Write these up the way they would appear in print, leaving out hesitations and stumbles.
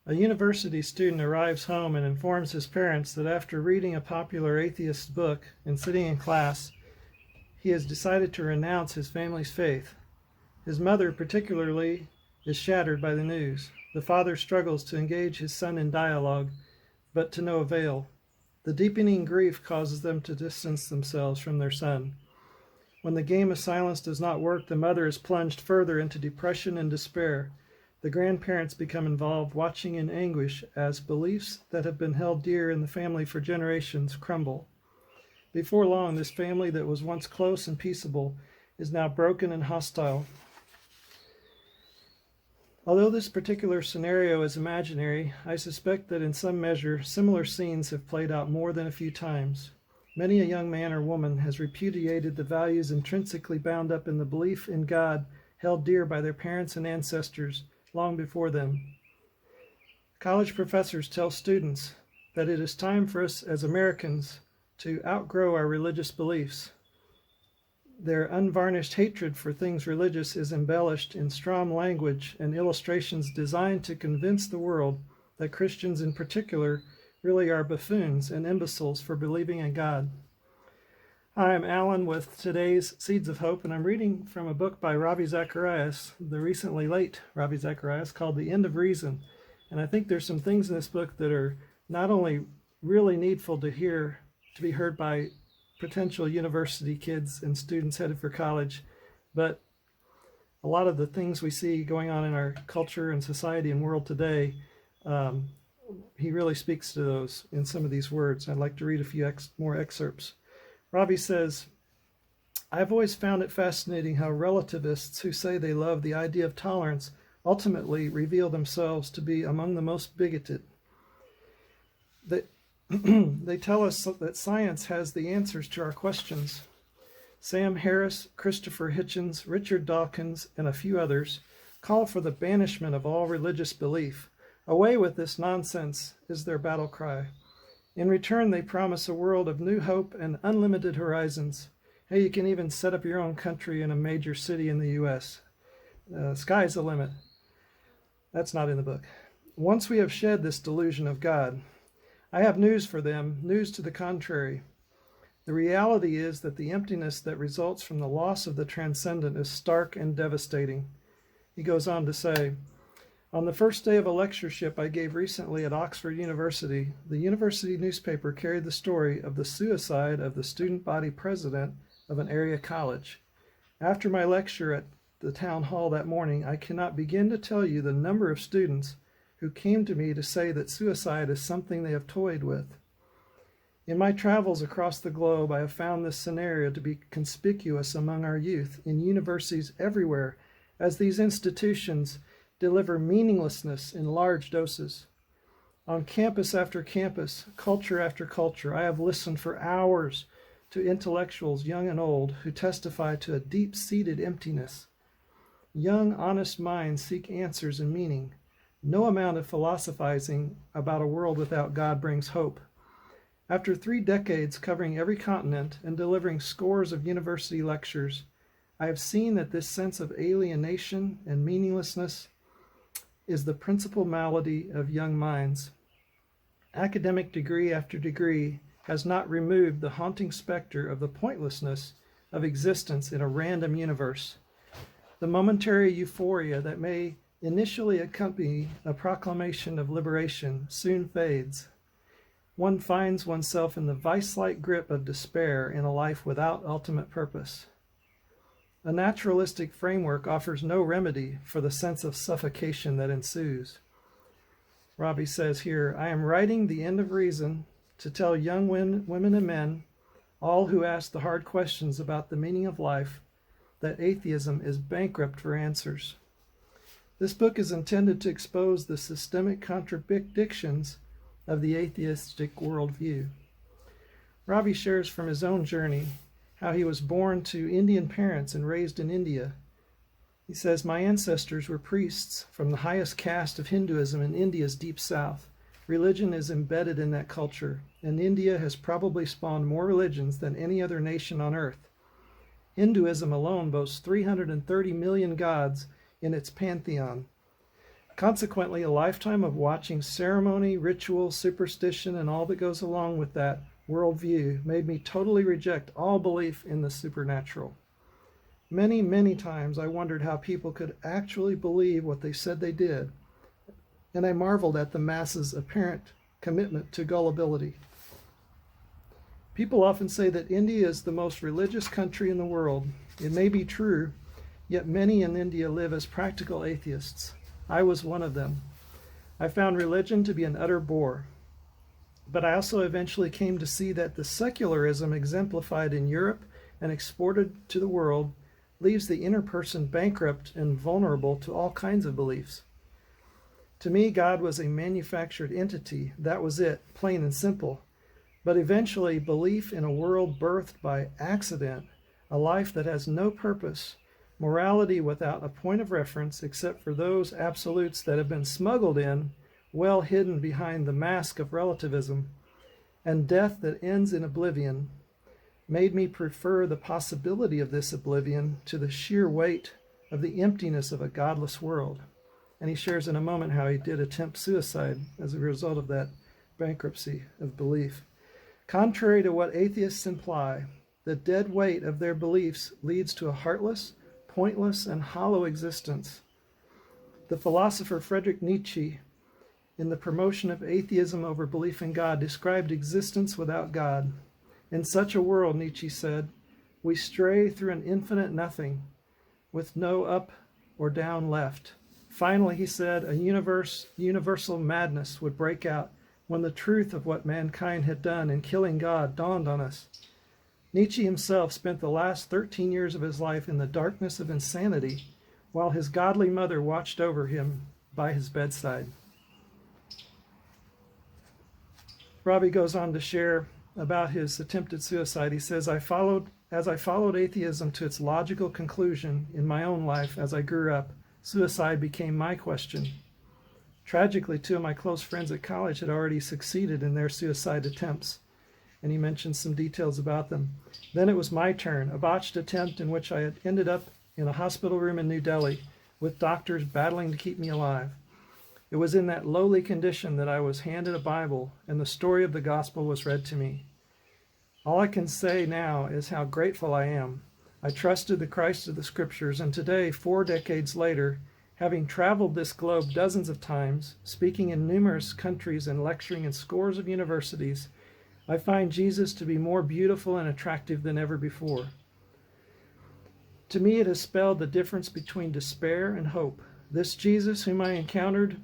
A university student arrives home and informs his parents that after reading a popular atheist book and sitting in class, he has decided to renounce his family's faith. His mother, particularly, is shattered by the news. The father struggles to engage his son in dialogue, but to no avail. The deepening grief causes them to distance themselves from their son. When the game of silence does not work, the mother is plunged further into depression and despair. The grandparents become involved, watching in anguish as beliefs that have been held dear in the family for generations crumble. Before long, this family that was once close and peaceable is now broken and hostile. Although this particular scenario is imaginary, I suspect that in some measure similar scenes have played out more than a few times. Many a young man or woman has repudiated the values intrinsically bound up in the belief in God held dear by their parents and ancestors long before them. College professors tell students that it is time for us as Americans to outgrow our religious beliefs. Their unvarnished hatred for things religious is embellished in strong language and illustrations designed to convince the world that Christians in particular really are buffoons and imbeciles for believing in God. Hi, I'm Alan with today's Seeds of Hope, and I'm reading from a book by Ravi Zacharias, the recently late Ravi Zacharias, called The End of Reason. And I think there's some things in this book that are not only really needful to be heard by potential university kids and students headed for college, but a lot of the things we see going on in our culture and society and world today, he really speaks to those in some of these words. I'd like to read a few more excerpts. Ravi says, I've always found it fascinating how relativists who say they love the idea of tolerance ultimately reveal themselves to be among the most bigoted. They tell us that science has the answers to our questions. Sam Harris, Christopher Hitchens, Richard Dawkins, and a few others call for the banishment of all religious belief. Away with this nonsense is their battle cry. In return, they promise a world of new hope and unlimited horizons. Hey, you can even set up your own country in a major city in the U.S. Sky's the limit. That's not in the book. Once we have shed this delusion of God, I have news for them, news to the contrary. The reality is that the emptiness that results from the loss of the transcendent is stark and devastating. He goes on to say, on the first day of a lectureship I gave recently at Oxford University, the university newspaper carried the story of the suicide of the student body president of an area college. After my lecture at the town hall that morning, I cannot begin to tell you the number of students who came to me to say that suicide is something they have toyed with. In my travels across the globe, I have found this scenario to be conspicuous among our youth in universities everywhere, as these institutions deliver meaninglessness in large doses. On campus after campus, culture after culture, I have listened for hours to intellectuals, young and old, who testify to a deep-seated emptiness. Young, honest minds seek answers and meaning. No amount of philosophizing about a world without God brings hope. After 3 decades covering every continent and delivering scores of university lectures, I have seen that this sense of alienation and meaninglessness is the principal malady of young minds. Academic degree after degree has not removed the haunting specter of the pointlessness of existence in a random universe. The momentary euphoria that may initially accompany a proclamation of liberation soon fades. One finds oneself in the vice-like grip of despair in a life without ultimate purpose. A naturalistic framework offers no remedy for the sense of suffocation that ensues. Ravi says here, I am writing The End of Reason to tell young women and men, all who ask the hard questions about the meaning of life, that atheism is bankrupt for answers. This book is intended to expose the systemic contradictions of the atheistic worldview. Ravi shares from his own journey how he was born to Indian parents and raised in India. He says, my ancestors were priests from the highest caste of Hinduism in India's deep south. Religion is embedded in that culture, and India has probably spawned more religions than any other nation on earth. Hinduism alone boasts 330 million gods in its pantheon. Consequently, a lifetime of watching ceremony, ritual, superstition, and all that goes along with that worldview made me totally reject all belief in the supernatural. Many, many times I wondered how people could actually believe what they said they did, and I marveled at the masses' apparent commitment to gullibility. People often say that India is the most religious country in the world. It may be true, yet many in India live as practical atheists. I was one of them. I found religion to be an utter bore. But I also eventually came to see that the secularism exemplified in Europe and exported to the world leaves the inner person bankrupt and vulnerable to all kinds of beliefs. To me, God was a manufactured entity. That was it, plain and simple. But eventually, belief in a world birthed by accident, a life that has no purpose, morality without a point of reference except for those absolutes that have been smuggled in, well hidden behind the mask of relativism, and death that ends in oblivion, made me prefer the possibility of this oblivion to the sheer weight of the emptiness of a godless world. And he shares in a moment how he did attempt suicide as a result of that bankruptcy of belief. Contrary to what atheists imply, the dead weight of their beliefs leads to a heartless, pointless, and hollow existence. The philosopher Friedrich Nietzsche, in the promotion of atheism over belief in God, described existence without God. In such a world, Nietzsche said, we stray through an infinite nothing, with no up or down left. Finally, he said, a universal madness would break out when the truth of what mankind had done in killing God dawned on us. Nietzsche himself spent the last 13 years of his life in the darkness of insanity, while his godly mother watched over him by his bedside. Ravi goes on to share about his attempted suicide. He says, as I followed atheism to its logical conclusion in my own life as I grew up, suicide became my question. Tragically, 2 of my close friends at college had already succeeded in their suicide attempts, and he mentioned some details about them. Then it was my turn, a botched attempt in which I had ended up in a hospital room in New Delhi with doctors battling to keep me alive. It was in that lowly condition that I was handed a Bible and the story of the gospel was read to me. All I can say now is how grateful I am. I trusted the Christ of the Scriptures, and today, 4 decades later, having traveled this globe dozens of times, speaking in numerous countries and lecturing in scores of universities, I find Jesus to be more beautiful and attractive than ever before. To me, it has spelled the difference between despair and hope. This Jesus, whom I encountered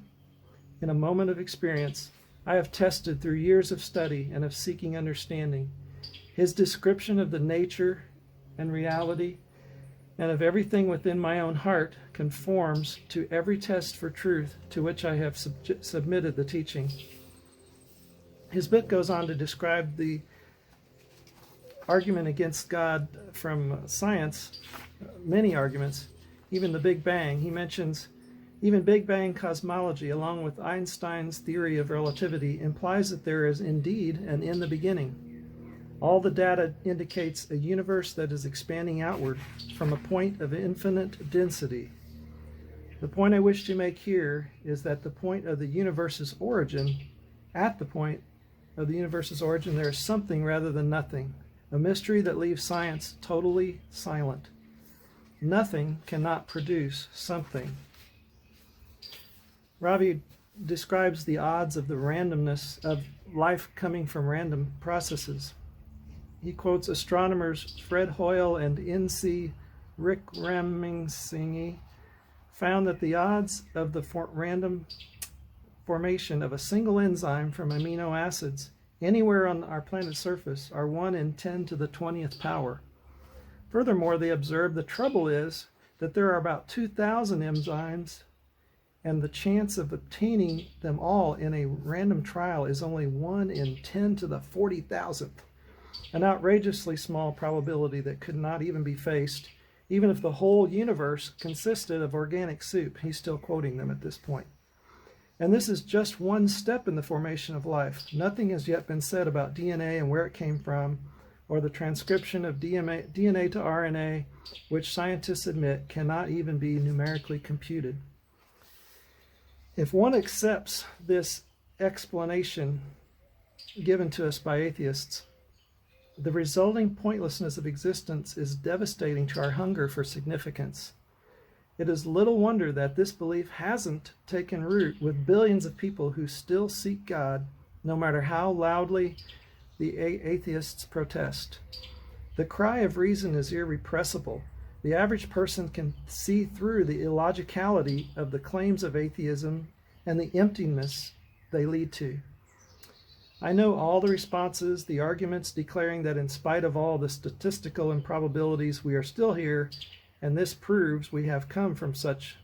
in a moment of experience, I have tested through years of study and of seeking understanding. His description of the nature and reality and of everything within my own heart conforms to every test for truth to which I have submitted the teaching. His book goes on to describe the argument against God from science, many arguments, even the Big Bang. He mentions even Big Bang cosmology, along with Einstein's theory of relativity, implies that there is indeed an in the beginning. All the data indicates a universe that is expanding outward from a point of infinite density. The point I wish to make here is that the point of the universe's origin, at the point of the universe's origin, there is something rather than nothing, a mystery that leaves science totally silent. Nothing cannot produce something. Ravi describes the odds of the randomness of life coming from random processes. He quotes astronomers Fred Hoyle and N.C. Wickramasinghe found that the odds of the random formation of a single enzyme from amino acids anywhere on our planet's surface are 1 in 10 to the 20th power. Furthermore, they observed the trouble is that there are about 2,000 enzymes, and the chance of obtaining them all in a random trial is only 1 in 10 to the 40,000th. An outrageously small probability that could not even be faced, even if the whole universe consisted of organic soup. He's still quoting them at this point. And this is just one step in the formation of life. Nothing has yet been said about DNA and where it came from, or the transcription of DNA to RNA, which scientists admit cannot even be numerically computed. If one accepts this explanation given to us by atheists, the resulting pointlessness of existence is devastating to our hunger for significance. It is little wonder that this belief hasn't taken root with billions of people who still seek God, no matter how loudly the atheists protest. The cry of reason is irrepressible. The average person can see through the illogicality of the claims of atheism and the emptiness they lead to. I know all the responses, the arguments declaring that in spite of all the statistical improbabilities, we are still here, and this proves we have come from such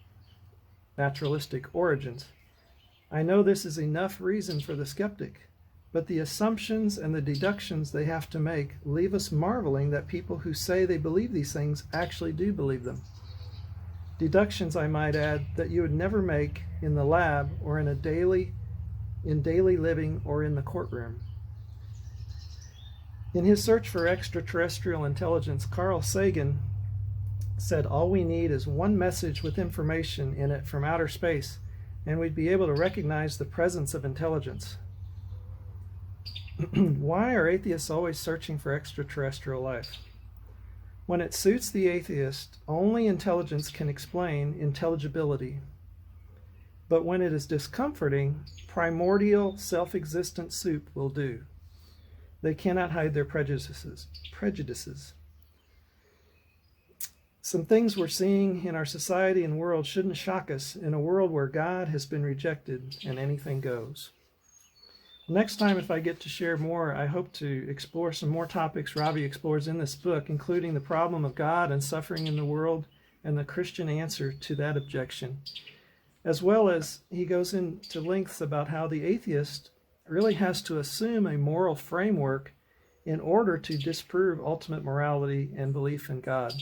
naturalistic origins. I know this is enough reason for the skeptic, but the assumptions and the deductions they have to make leave us marveling that people who say they believe these things actually do believe them. Deductions, I might add, that you would never make in the lab or in daily living or in the courtroom. In his search for extraterrestrial intelligence, Carl Sagan said all we need is one message with information in it from outer space, and we'd be able to recognize the presence of intelligence. Why are atheists always searching for extraterrestrial life? When it suits the atheist, only intelligence can explain intelligibility. But when it is discomforting, primordial, self-existent soup will do. They cannot hide their prejudices. Some things we're seeing in our society and world shouldn't shock us in a world where God has been rejected and anything goes. Next time, if I get to share more, I hope to explore some more topics Ravi explores in this book, including the problem of God and suffering in the world and the Christian answer to that objection. As well as he goes into lengths about how the atheist really has to assume a moral framework in order to disprove ultimate morality and belief in God.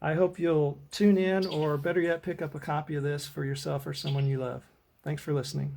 I hope you'll tune in, or better yet, pick up a copy of this for yourself or someone you love. Thanks for listening.